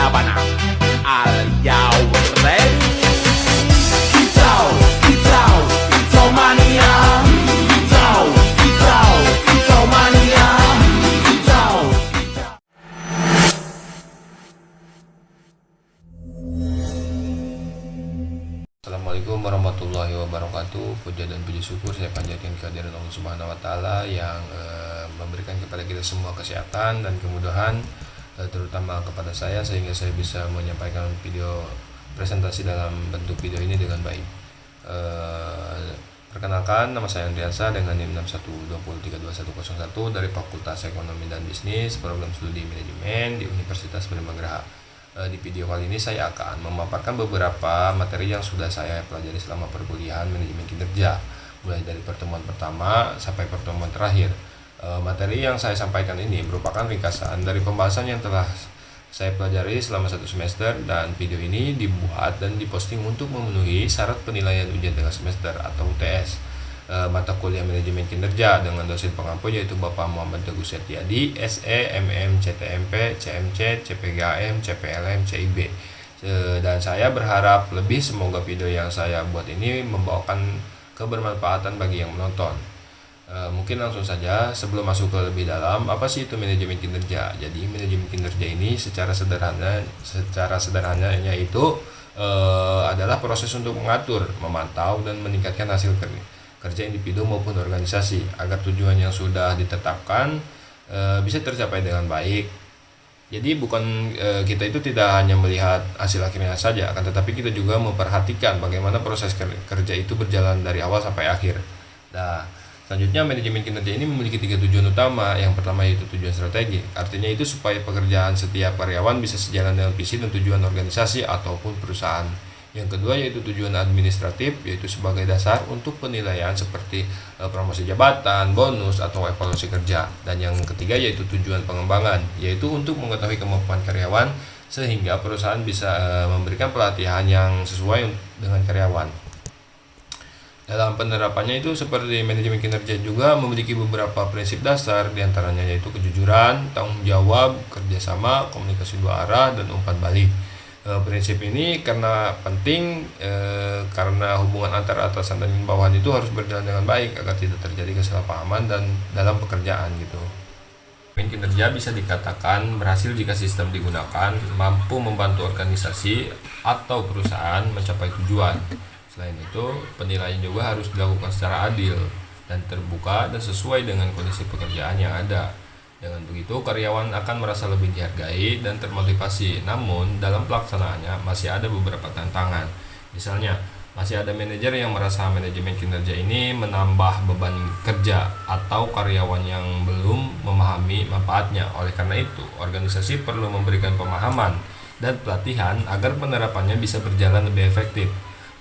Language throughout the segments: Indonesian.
Sabana. Are you ready? Kicau, kicau, kicau mania. Kicau, kicau, kicau mania. Kicau, kicau. Assalamualaikum warahmatullahi wabarakatuh. Puja dan puji syukur saya panjatkan kehadiran Allah Subhanahu wa taala yang memberikan kepada kita semua kesehatan dan kemudahan, terutama kepada saya, sehingga saya bisa menyampaikan video presentasi dalam bentuk video ini dengan baik. Perkenalkan, nama saya Andriansa dengan NIM 6120321101 dari Fakultas Ekonomi dan Bisnis, program studi manajemen di Universitas Berimagraha. Di video kali ini saya akan memaparkan beberapa materi yang sudah saya pelajari selama perkuliahan manajemen kinerja, mulai dari pertemuan pertama sampai pertemuan terakhir. Materi yang saya sampaikan ini merupakan ringkasan dari pembahasan yang telah saya pelajari selama 1 semester, dan video ini dibuat dan diposting untuk memenuhi syarat penilaian ujian tengah semester atau UTS mata kuliah manajemen kinerja dengan dosen pengampu yaitu Bapak Muhammad Teguh Setiadi, SE, MM, CTMP, CMC, CPGAM, CPLM, CIB. Dan saya berharap lebih semoga video yang saya buat ini membawakan kebermanfaatan bagi yang menonton. Mungkin langsung saja sebelum masuk ke lebih dalam, apa sih itu manajemen kinerja? Jadi manajemen kinerja ini secara sederhananya itu adalah proses untuk mengatur, memantau dan meningkatkan hasil kerja individu maupun organisasi agar tujuan yang sudah ditetapkan bisa tercapai dengan baik. Jadi bukan kita itu tidak hanya melihat hasil akhirnya saja, akan tetapi kita juga memperhatikan bagaimana proses kerja itu berjalan dari awal sampai akhir. Nah, selanjutnya manajemen kinerja ini memiliki 3 tujuan utama. Yang pertama yaitu tujuan strategi. Artinya itu supaya pekerjaan setiap karyawan bisa sejalan dengan visi dan tujuan organisasi ataupun perusahaan. Yang kedua yaitu tujuan administratif, yaitu sebagai dasar untuk penilaian seperti promosi jabatan, bonus, atau evaluasi kerja. Dan yang ketiga yaitu tujuan pengembangan, yaitu untuk mengetahui kemampuan karyawan sehingga perusahaan bisa memberikan pelatihan yang sesuai dengan karyawan. Dalam penerapannya itu seperti manajemen kinerja juga memiliki beberapa prinsip dasar, diantaranya yaitu kejujuran, tanggung jawab, kerjasama, komunikasi dua arah, dan umpan balik. Prinsip ini karena penting karena hubungan antara atasan dan bawahan itu harus berjalan dengan baik agar tidak terjadi kesalahpahaman dan dalam pekerjaan gitu. Manajemen kinerja bisa dikatakan berhasil jika sistem digunakan mampu membantu organisasi atau perusahaan mencapai tujuan. Selain itu, penilaian juga harus dilakukan secara adil dan terbuka dan sesuai dengan kondisi pekerjaan yang ada. Dengan begitu, karyawan akan merasa lebih dihargai dan termotivasi. Namun, dalam pelaksanaannya masih ada beberapa tantangan. Misalnya, masih ada manajer yang merasa manajemen kinerja ini menambah beban kerja atau karyawan yang belum memahami manfaatnya. Oleh karena itu, organisasi perlu memberikan pemahaman dan pelatihan agar penerapannya bisa berjalan lebih efektif.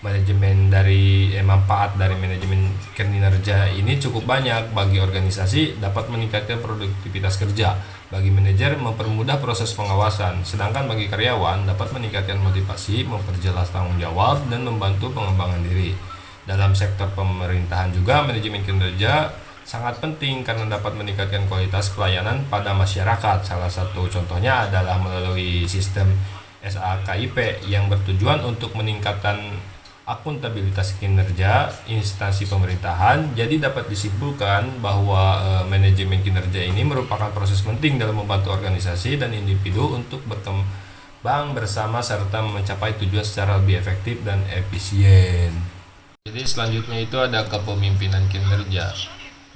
Manfaat dari manajemen kinerja ini cukup banyak. Bagi organisasi dapat meningkatkan produktivitas kerja, bagi manajer mempermudah proses pengawasan, sedangkan bagi karyawan dapat meningkatkan motivasi, memperjelas tanggung jawab, dan membantu pengembangan diri. Dalam sektor pemerintahan juga manajemen kinerja sangat penting karena dapat meningkatkan kualitas pelayanan pada masyarakat. Salah satu contohnya adalah melalui sistem SAKIP yang bertujuan untuk meningkatkan akuntabilitas kinerja instansi pemerintahan. Jadi dapat disimpulkan bahwa manajemen kinerja ini merupakan proses penting dalam membantu organisasi dan individu untuk berkembang bersama serta mencapai tujuan secara lebih efektif dan efisien. Jadi selanjutnya itu ada kepemimpinan kinerja.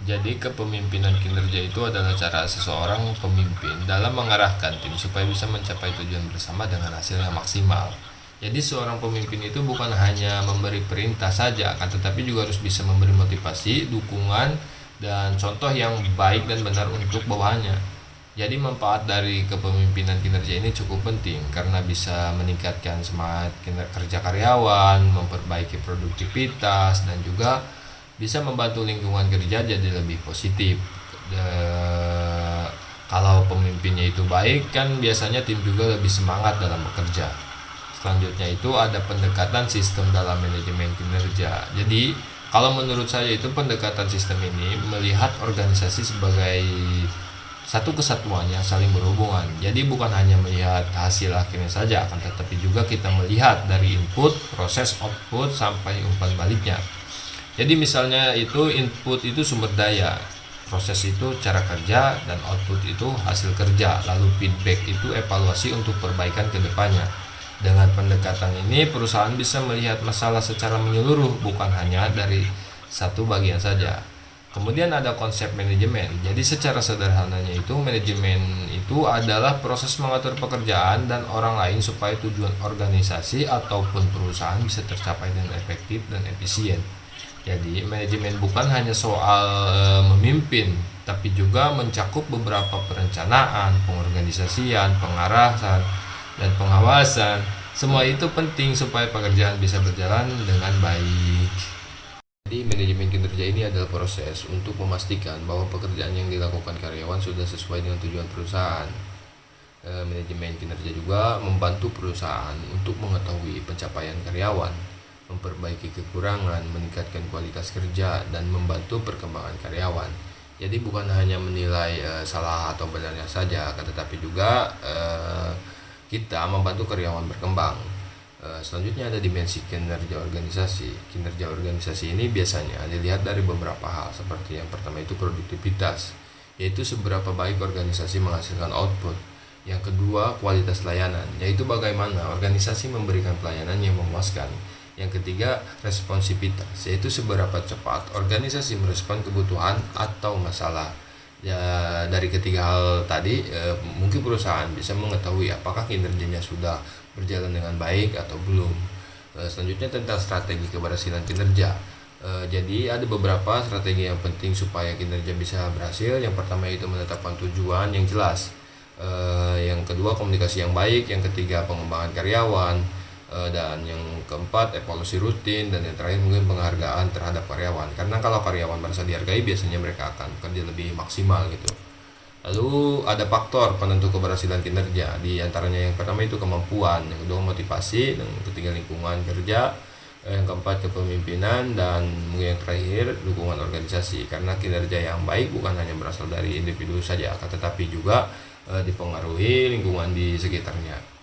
Jadi kepemimpinan kinerja itu adalah cara seseorang pemimpin dalam mengarahkan tim supaya bisa mencapai tujuan bersama dengan hasil yang maksimal. Jadi seorang pemimpin itu bukan hanya memberi perintah saja, akan tetapi juga harus bisa memberi motivasi, dukungan, dan contoh yang baik dan benar untuk bawahannya. Jadi manfaat dari kepemimpinan kinerja ini cukup penting karena bisa meningkatkan semangat kerja karyawan, memperbaiki produktivitas, dan juga bisa membantu lingkungan kerja jadi lebih positif. Kalau pemimpinnya itu baik, kan biasanya tim juga lebih semangat dalam bekerja. Selanjutnya itu ada pendekatan sistem dalam manajemen kinerja. Jadi kalau menurut saya itu pendekatan sistem ini melihat organisasi sebagai satu kesatuan yang saling berhubungan. Jadi bukan hanya melihat hasil akhirnya saja, akan tetapi juga kita melihat dari input, proses, output, sampai umpan baliknya. Jadi misalnya itu input itu sumber daya, proses itu cara kerja, dan output itu hasil kerja. Lalu feedback itu evaluasi untuk perbaikan ke depannya. Dengan pendekatan ini, perusahaan bisa melihat masalah secara menyeluruh, bukan hanya dari satu bagian saja. Kemudian ada konsep manajemen. Jadi secara sederhananya itu, manajemen itu adalah proses mengatur pekerjaan dan orang lain supaya tujuan organisasi ataupun perusahaan bisa tercapai dengan efektif dan efisien. Jadi manajemen bukan hanya soal memimpin, tapi juga mencakup beberapa perencanaan, pengorganisasian, pengarahan, dan pengawasan. Semua itu penting supaya pekerjaan bisa berjalan dengan baik. Jadi manajemen kinerja ini adalah proses untuk memastikan bahwa pekerjaan yang dilakukan karyawan sudah sesuai dengan tujuan perusahaan. Manajemen kinerja juga membantu perusahaan untuk mengetahui pencapaian karyawan, memperbaiki kekurangan, meningkatkan kualitas kerja, dan membantu perkembangan karyawan. Jadi bukan hanya menilai salah atau benarnya saja, tetapi juga kita membantu karyawan berkembang. Selanjutnya ada dimensi kinerja organisasi. Kinerja organisasi ini biasanya dilihat dari beberapa hal, seperti yang pertama itu produktivitas, yaitu seberapa baik organisasi menghasilkan output. Yang kedua, kualitas layanan, yaitu bagaimana organisasi memberikan pelayanan yang memuaskan. Yang ketiga, responsivitas, yaitu seberapa cepat organisasi merespon kebutuhan atau masalah. Ya, dari ketiga hal tadi mungkin perusahaan bisa mengetahui apakah kinerjanya sudah berjalan dengan baik atau belum. Selanjutnya tentang strategi keberhasilan kinerja. Jadi ada beberapa strategi yang penting supaya kinerja bisa berhasil. Yang pertama itu menetapkan tujuan yang jelas. Yang kedua, komunikasi yang baik. Yang ketiga, pengembangan karyawan. Dan yang keempat, evaluasi rutin. Dan yang terakhir mungkin penghargaan terhadap karyawan, karena kalau karyawan merasa dihargai, biasanya mereka akan kerja lebih maksimal gitu. Lalu ada faktor penentu keberhasilan kinerja, di antaranya yang pertama itu kemampuan, yang kedua motivasi, dan yang ketiga lingkungan kerja, yang keempat kepemimpinan, dan mungkin yang terakhir dukungan organisasi. Karena kinerja yang baik bukan hanya berasal dari individu saja, tetapi juga dipengaruhi lingkungan di sekitarnya.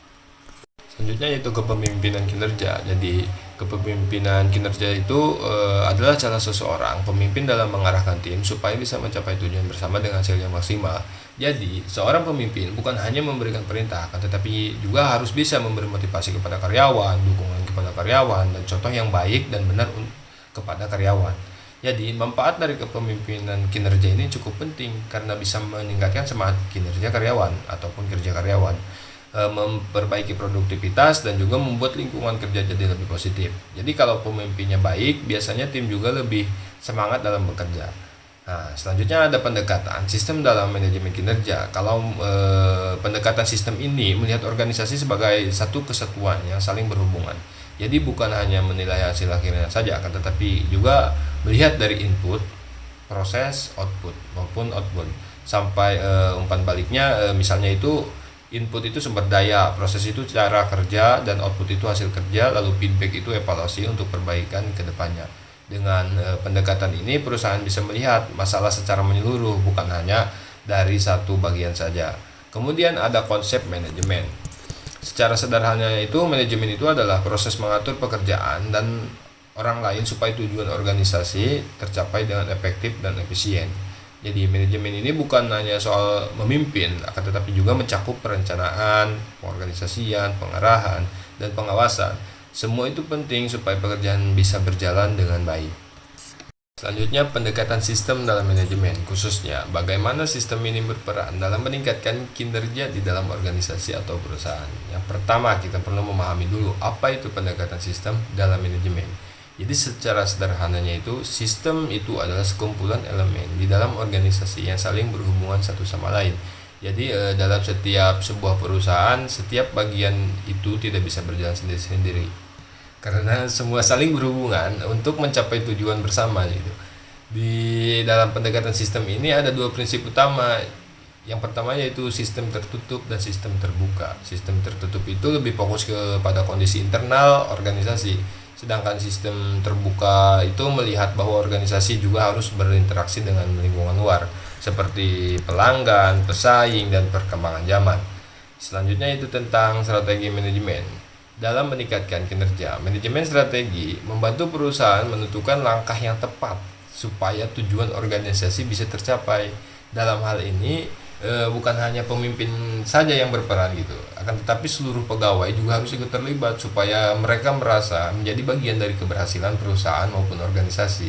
Selanjutnya yaitu kepemimpinan kinerja. Jadi kepemimpinan kinerja itu adalah cara seseorang pemimpin dalam mengarahkan tim supaya bisa mencapai tujuan bersama dengan hasil yang maksimal. Jadi seorang pemimpin bukan hanya memberikan perintah, tetapi juga harus bisa memberi motivasi kepada karyawan, dukungan kepada karyawan, dan contoh yang baik dan benar kepada karyawan. Jadi manfaat dari kepemimpinan kinerja ini cukup penting karena bisa meningkatkan semangat kinerja karyawan ataupun kerja karyawan, memperbaiki produktivitas, dan juga membuat lingkungan kerja jadi lebih positif. Jadi kalau pemimpinnya baik, biasanya tim juga lebih semangat dalam bekerja. Nah, selanjutnya ada pendekatan sistem dalam manajemen kinerja. Kalau pendekatan sistem ini melihat organisasi sebagai satu kesatuan yang saling berhubungan. Jadi bukan hanya menilai hasil akhirnya saja, akan tetapi juga melihat dari input, proses, output maupun output sampai umpan baliknya. Misalnya itu input itu sumber daya, proses itu cara kerja, dan output itu hasil kerja, lalu feedback itu evaluasi untuk perbaikan ke depannya. Dengan pendekatan ini, perusahaan bisa melihat masalah secara menyeluruh, bukan hanya dari satu bagian saja. Kemudian ada konsep manajemen. Secara sederhana itu, manajemen itu adalah proses mengatur pekerjaan dan orang lain supaya tujuan organisasi tercapai dengan efektif dan efisien. Jadi manajemen ini bukan hanya soal memimpin, akan tetapi juga mencakup perencanaan, pengorganisasian, pengarahan, dan pengawasan. Semua itu penting supaya pekerjaan bisa berjalan dengan baik. Selanjutnya, pendekatan sistem dalam manajemen, khususnya bagaimana sistem ini berperan dalam meningkatkan kinerja di dalam organisasi atau perusahaan. Yang pertama, kita perlu memahami dulu apa itu pendekatan sistem dalam manajemen. Jadi secara sederhananya itu, sistem itu adalah sekumpulan elemen di dalam organisasi yang saling berhubungan satu sama lain. Jadi dalam setiap sebuah perusahaan, setiap bagian itu tidak bisa berjalan sendiri-sendiri, karena semua saling berhubungan untuk mencapai tujuan bersama gitu. Di dalam pendekatan sistem ini ada dua prinsip utama. Yang pertama yaitu sistem tertutup dan sistem terbuka. Sistem tertutup itu lebih fokus kepada kondisi internal organisasi, sedangkan sistem terbuka itu melihat bahwa organisasi juga harus berinteraksi dengan lingkungan luar. seperti pelanggan, pesaing, dan perkembangan zaman. Selanjutnya itu tentang strategi manajemen. Dalam meningkatkan kinerja, manajemen strategi membantu perusahaan menentukan langkah yang tepat supaya tujuan organisasi bisa tercapai. Dalam hal ini bukan hanya pemimpin saja yang berperan gitu, akan tetapi seluruh pegawai juga harus ikut terlibat supaya mereka merasa menjadi bagian dari keberhasilan perusahaan maupun organisasi.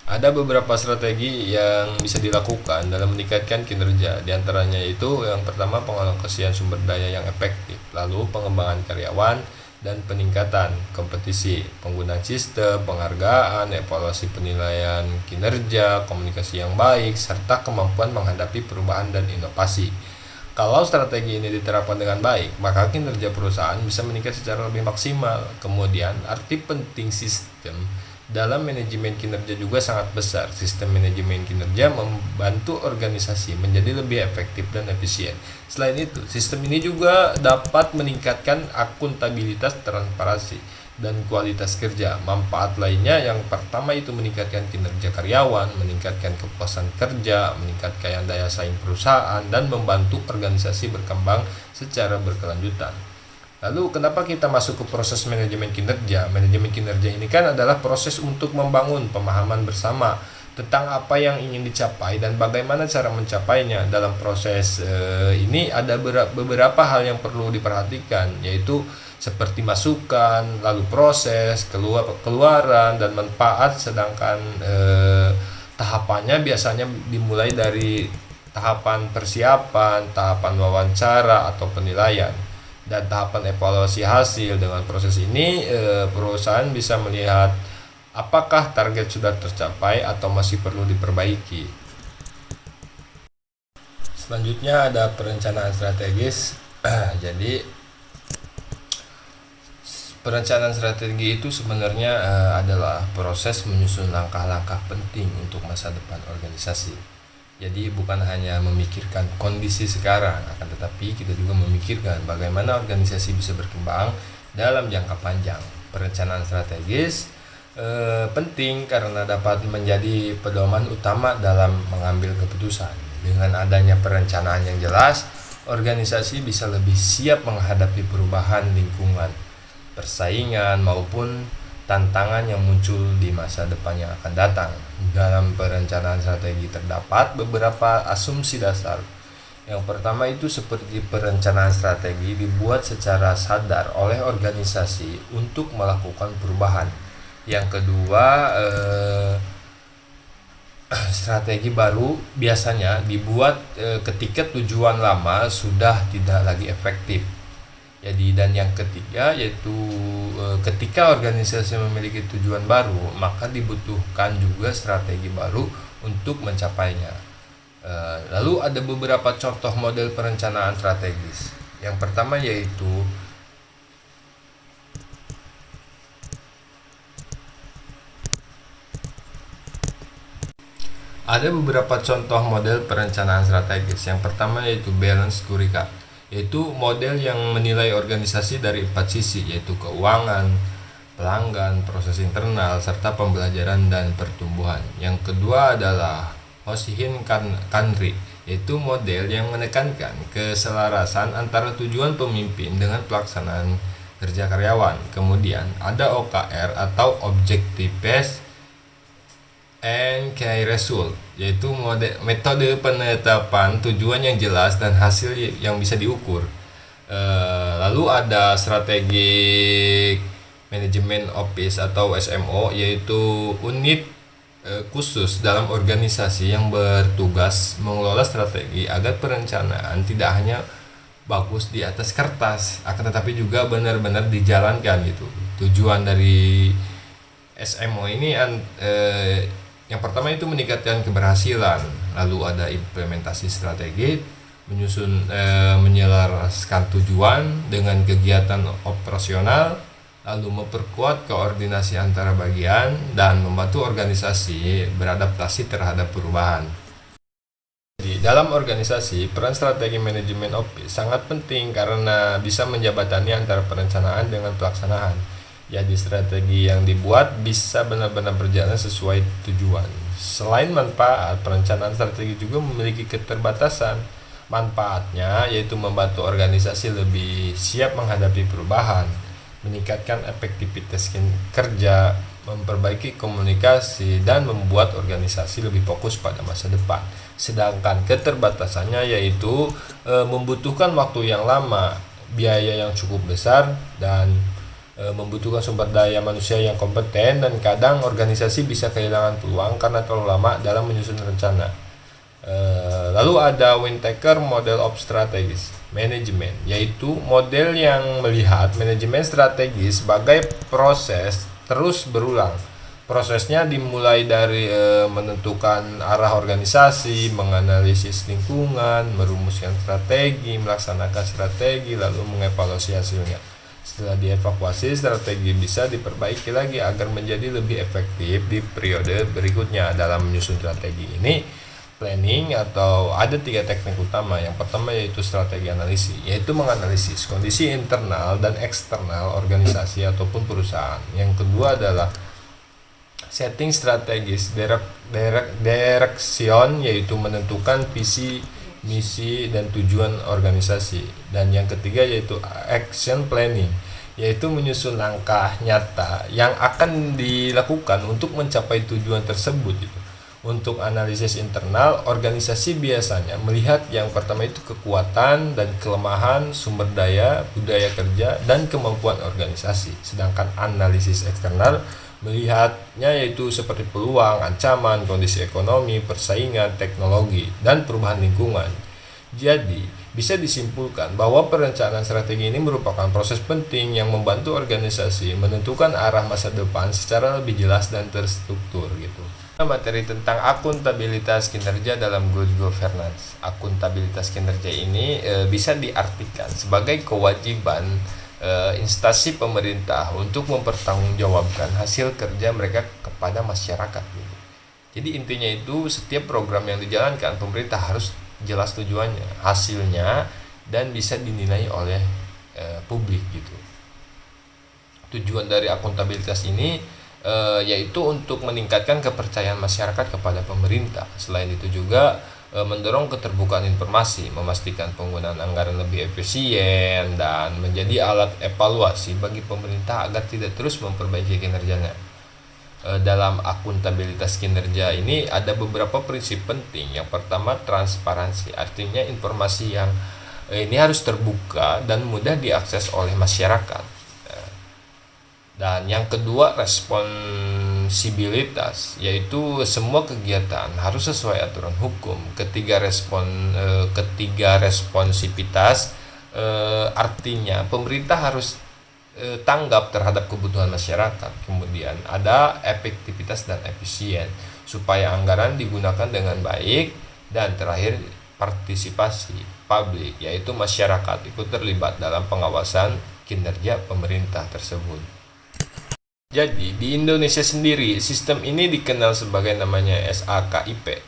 Ada beberapa strategi yang bisa dilakukan dalam meningkatkan kinerja. Di antaranya itu yang pertama pengalokasian sumber daya yang efektif, lalu pengembangan karyawan dan peningkatan kompetisi, penggunaan sistem, penghargaan, evaluasi penilaian kinerja, komunikasi yang baik, serta kemampuan menghadapi perubahan dan inovasi. Kalau strategi ini diterapkan dengan baik, maka kinerja perusahaan bisa meningkat secara lebih maksimal. Kemudian, arti penting sistem dalam manajemen kinerja juga sangat besar. Sistem manajemen kinerja membantu organisasi menjadi lebih efektif dan efisien. Selain itu, sistem ini juga dapat meningkatkan akuntabilitas, transparansi, dan kualitas kerja. Manfaat lainnya yang pertama itu meningkatkan kinerja karyawan, meningkatkan kepuasan kerja, meningkatkan daya saing perusahaan, dan membantu organisasi berkembang secara berkelanjutan. Lalu kenapa kita masuk ke proses manajemen kinerja? Manajemen kinerja ini kan adalah proses untuk membangun pemahaman bersama tentang apa yang ingin dicapai dan bagaimana cara mencapainya. Dalam proses ini ada beberapa hal yang perlu diperhatikan, yaitu seperti masukan, lalu proses, keluaran, dan manfaat. Sedangkan tahapannya biasanya dimulai dari tahapan persiapan, tahapan wawancara atau penilaian, dan tahapan evaluasi hasil. Dengan proses ini perusahaan bisa melihat apakah target sudah tercapai atau masih perlu diperbaiki. Selanjutnya ada perencanaan strategis. Jadi perencanaan strategi itu sebenarnya adalah proses menyusun langkah-langkah penting untuk masa depan organisasi. Jadi bukan hanya memikirkan kondisi sekarang, akan tetapi kita juga memikirkan bagaimana organisasi bisa berkembang dalam jangka panjang. Perencanaan strategis penting karena dapat menjadi pedoman utama dalam mengambil keputusan. Dengan adanya perencanaan yang jelas, organisasi bisa lebih siap menghadapi perubahan lingkungan, persaingan, maupun tantangan yang muncul di masa depan yang akan datang. Dalam perencanaan strategi terdapat beberapa asumsi dasar. Yang pertama itu seperti perencanaan strategi dibuat secara sadar oleh organisasi untuk melakukan perubahan. Yang kedua, strategi baru biasanya dibuat ketika tujuan lama sudah tidak lagi efektif. Jadi, dan yang ketiga yaitu ketika organisasi memiliki tujuan baru, maka dibutuhkan juga strategi baru untuk mencapainya. Lalu ada beberapa contoh model perencanaan strategis. Yang pertama yaitu ada beberapa contoh model perencanaan strategis. Yang pertama yaitu balance scorecard, yaitu model yang menilai organisasi dari 4 sisi, yaitu keuangan, pelanggan, proses internal, serta pembelajaran dan pertumbuhan. Yang kedua adalah Hoshin Kanri, yaitu model yang menekankan keselarasan antara tujuan pemimpin dengan pelaksanaan kerja karyawan. Kemudian ada OKR atau Objective Based and Key Result, yaitu metode penetapan tujuan yang jelas dan hasil yang bisa diukur. Lalu ada strategi Management Office atau SMO, yaitu unit khusus dalam organisasi yang bertugas mengelola strategi agar perencanaan tidak hanya bagus di atas kertas, akan tetapi juga benar-benar dijalankan gitu. Tujuan dari SMO ini yang pertama itu meningkatkan keberhasilan, lalu ada implementasi strategi, menyelaraskan tujuan dengan kegiatan operasional, lalu memperkuat koordinasi antara bagian, dan membantu organisasi beradaptasi terhadap perubahan. Di dalam organisasi, peran strategi manajemen office sangat penting karena bisa menjabatani antara perencanaan dengan pelaksanaan. Jadi strategi yang dibuat bisa benar-benar berjalan sesuai tujuan. Selain manfaat, perencanaan strategi juga memiliki keterbatasan. Manfaatnya yaitu membantu organisasi lebih siap menghadapi perubahan, meningkatkan efektivitas kerja, memperbaiki komunikasi, dan membuat organisasi lebih fokus pada masa depan. Sedangkan keterbatasannya yaitu membutuhkan waktu yang lama, biaya yang cukup besar, dan membutuhkan sumber daya manusia yang kompeten, dan kadang organisasi bisa kehilangan peluang karena terlalu lama dalam menyusun rencana. Lalu ada Windtaker Model of Strategies Management, yaitu model yang melihat manajemen strategi sebagai proses terus berulang. Prosesnya dimulai dari menentukan arah organisasi, menganalisis lingkungan, merumuskan strategi, melaksanakan strategi, lalu mengevaluasi hasilnya. Setelah dievaluasi, strategi bisa diperbaiki lagi agar menjadi lebih efektif di periode berikutnya. Dalam menyusun strategi ini, planning atau ada 3 teknik utama. Yang pertama yaitu strategi analisis, yaitu menganalisis kondisi internal dan eksternal organisasi ataupun perusahaan. Yang kedua adalah setting strategis, direction, yaitu menentukan visi, misi, dan tujuan organisasi. Dan yang ketiga yaitu action planning, yaitu menyusun langkah nyata yang akan dilakukan untuk mencapai tujuan tersebut. Untuk analisis internal, organisasi biasanya melihat yang pertama itu kekuatan dan kelemahan, sumber daya, budaya kerja, dan kemampuan organisasi. Sedangkan analisis eksternal melihatnya yaitu seperti peluang, ancaman, kondisi ekonomi, persaingan, teknologi, dan perubahan lingkungan. Jadi, bisa disimpulkan bahwa perencanaan strategi ini merupakan proses penting yang membantu organisasi menentukan arah masa depan secara lebih jelas dan terstruktur gitu. Materi tentang akuntabilitas kinerja dalam good governance. Akuntabilitas kinerja ini bisa diartikan sebagai kewajiban instansi pemerintah untuk mempertanggungjawabkan hasil kerja mereka kepada masyarakat. Jadi intinya itu setiap program yang dijalankan pemerintah harus jelas tujuannya, hasilnya, dan bisa dinilai oleh publik gitu. Tujuan dari akuntabilitas ini yaitu untuk meningkatkan kepercayaan masyarakat kepada pemerintah. Selain itu juga mendorong keterbukaan informasi, memastikan penggunaan anggaran lebih efisien, dan menjadi alat evaluasi bagi pemerintah agar tidak terus memperbaiki kinerjanya. Dalam akuntabilitas kinerja ini ada beberapa prinsip penting. Yang pertama, transparansi, artinya informasi yang ini harus terbuka dan mudah diakses oleh masyarakat. Dan yang kedua, responsibilitas, yaitu semua kegiatan harus sesuai aturan hukum. Ketiga, responsivitas, artinya pemerintah harus tanggap terhadap kebutuhan masyarakat. Kemudian ada efektivitas dan efisien, supaya anggaran digunakan dengan baik. Dan terakhir, partisipasi publik, yaitu masyarakat ikut terlibat dalam pengawasan kinerja pemerintah tersebut. Jadi di Indonesia sendiri sistem ini dikenal sebagai namanya SAKIP,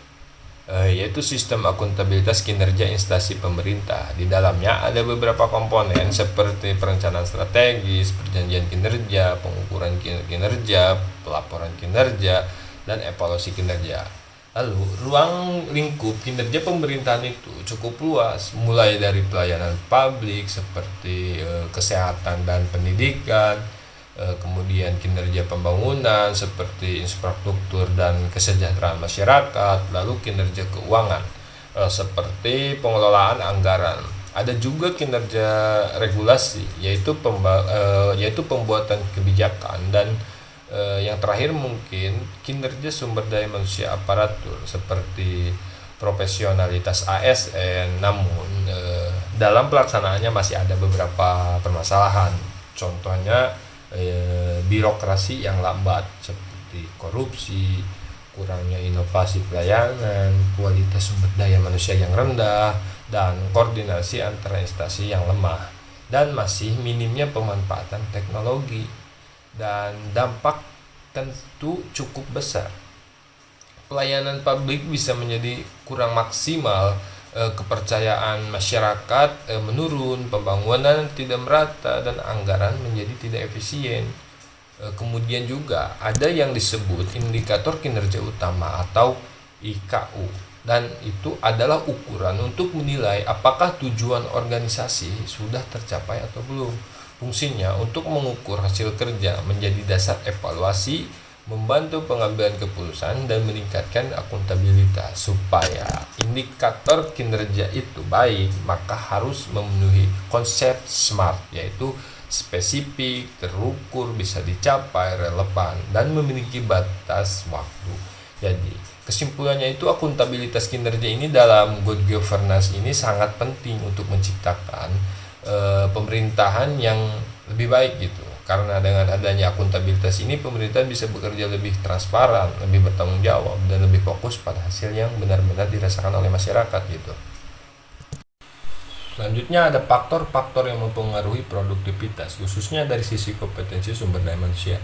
yaitu sistem akuntabilitas kinerja instansi pemerintah. Di dalamnya ada beberapa komponen seperti perencanaan strategis, perjanjian kinerja, pengukuran kinerja, pelaporan kinerja, dan evaluasi kinerja. Lalu ruang lingkup kinerja pemerintahan itu cukup luas, mulai dari pelayanan publik seperti kesehatan dan pendidikan, kemudian kinerja pembangunan seperti infrastruktur dan kesejahteraan masyarakat, lalu kinerja keuangan seperti pengelolaan anggaran. Ada juga kinerja regulasi, yaitu pembuatan kebijakan, dan yang terakhir mungkin kinerja sumber daya manusia aparatur seperti profesionalitas ASN. Namun dalam pelaksanaannya masih ada beberapa permasalahan. Contohnya birokrasi yang lambat seperti korupsi, kurangnya inovasi pelayanan, kualitas sumber daya manusia yang rendah, dan koordinasi antara instansi yang lemah, dan masih minimnya pemanfaatan teknologi. Dan dampak tentu cukup besar. Pelayanan publik bisa menjadi kurang maksimal, kepercayaan masyarakat menurun, pembangunan tidak merata, dan anggaran menjadi tidak efisien. Kemudian juga ada yang disebut indikator kinerja utama atau IKU, dan itu adalah ukuran untuk menilai apakah tujuan organisasi sudah tercapai atau belum. Fungsinya untuk mengukur hasil kerja, menjadi dasar evaluasi, membantu pengambilan keputusan, dan meningkatkan akuntabilitas. Supaya indikator kinerja itu baik, maka harus memenuhi konsep SMART, yaitu spesifik, terukur, bisa dicapai, relevan, dan memiliki batas waktu. Jadi, kesimpulannya itu akuntabilitas kinerja ini dalam good governance ini sangat penting untuk menciptakan pemerintahan yang lebih baik gitu. Karena dengan adanya akuntabilitas ini, pemerintahan bisa bekerja lebih transparan, lebih bertanggung jawab, dan lebih fokus pada hasil yang benar-benar dirasakan oleh masyarakat gitu. Selanjutnya ada faktor-faktor yang mempengaruhi produktivitas, khususnya dari sisi kompetensi sumber daya manusia.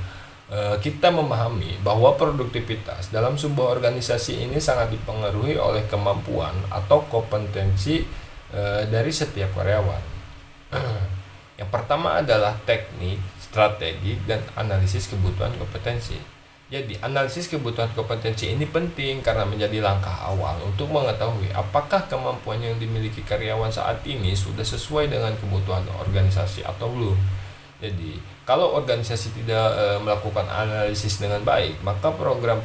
Kita memahami bahwa produktivitas dalam sebuah organisasi ini sangat dipengaruhi oleh kemampuan atau kompetensi dari setiap karyawan. Yang pertama adalah teknik, strategi, dan analisis kebutuhan kompetensi. Jadi, analisis kebutuhan kompetensi ini penting karena menjadi langkah awal untuk mengetahui apakah kemampuan yang dimiliki karyawan saat ini sudah sesuai dengan kebutuhan organisasi atau belum. Jadi, kalau organisasi tidak melakukan analisis dengan baik, maka program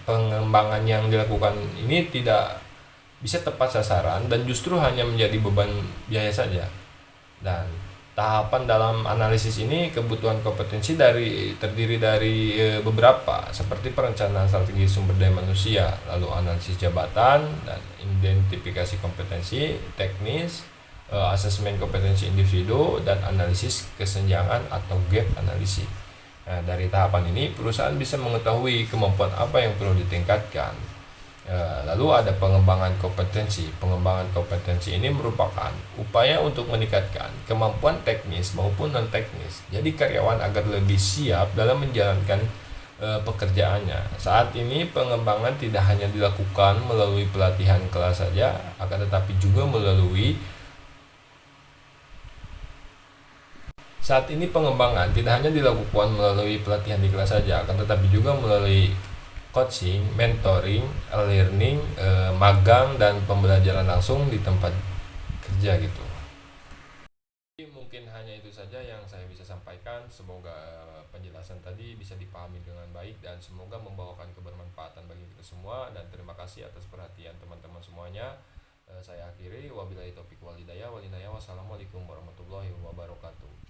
pengembangan yang dilakukan ini tidak bisa tepat sasaran dan justru hanya menjadi beban biaya saja. Dan tahapan dalam analisis ini, kebutuhan kompetensi terdiri dari beberapa, seperti perencanaan strategi sumber daya manusia, lalu analisis jabatan dan identifikasi kompetensi teknis, asesmen kompetensi individu, dan analisis kesenjangan atau gap analisis. Nah, dari tahapan ini perusahaan bisa mengetahui kemampuan apa yang perlu ditingkatkan. Lalu ada pengembangan kompetensi. Pengembangan kompetensi ini merupakan upaya untuk meningkatkan kemampuan teknis maupun non teknis. Jadi karyawan agar lebih siap dalam menjalankan pekerjaannya. Saat ini pengembangan tidak hanya dilakukan melalui pelatihan kelas saja, akan tetapi juga melalui pelatihan di kelas saja, akan tetapi juga melalui coaching, mentoring, learning, magang, dan pembelajaran langsung di tempat kerja gitu. Jadi mungkin hanya itu saja yang saya bisa sampaikan. Semoga penjelasan tadi bisa dipahami dengan baik dan semoga membawakan kebermanfaatan bagi kita semua, dan terima kasih atas perhatian teman-teman semuanya. Saya akhiri, wabillahi taufiq wal hidayah, wassalamualaikum warahmatullahi wabarakatuh.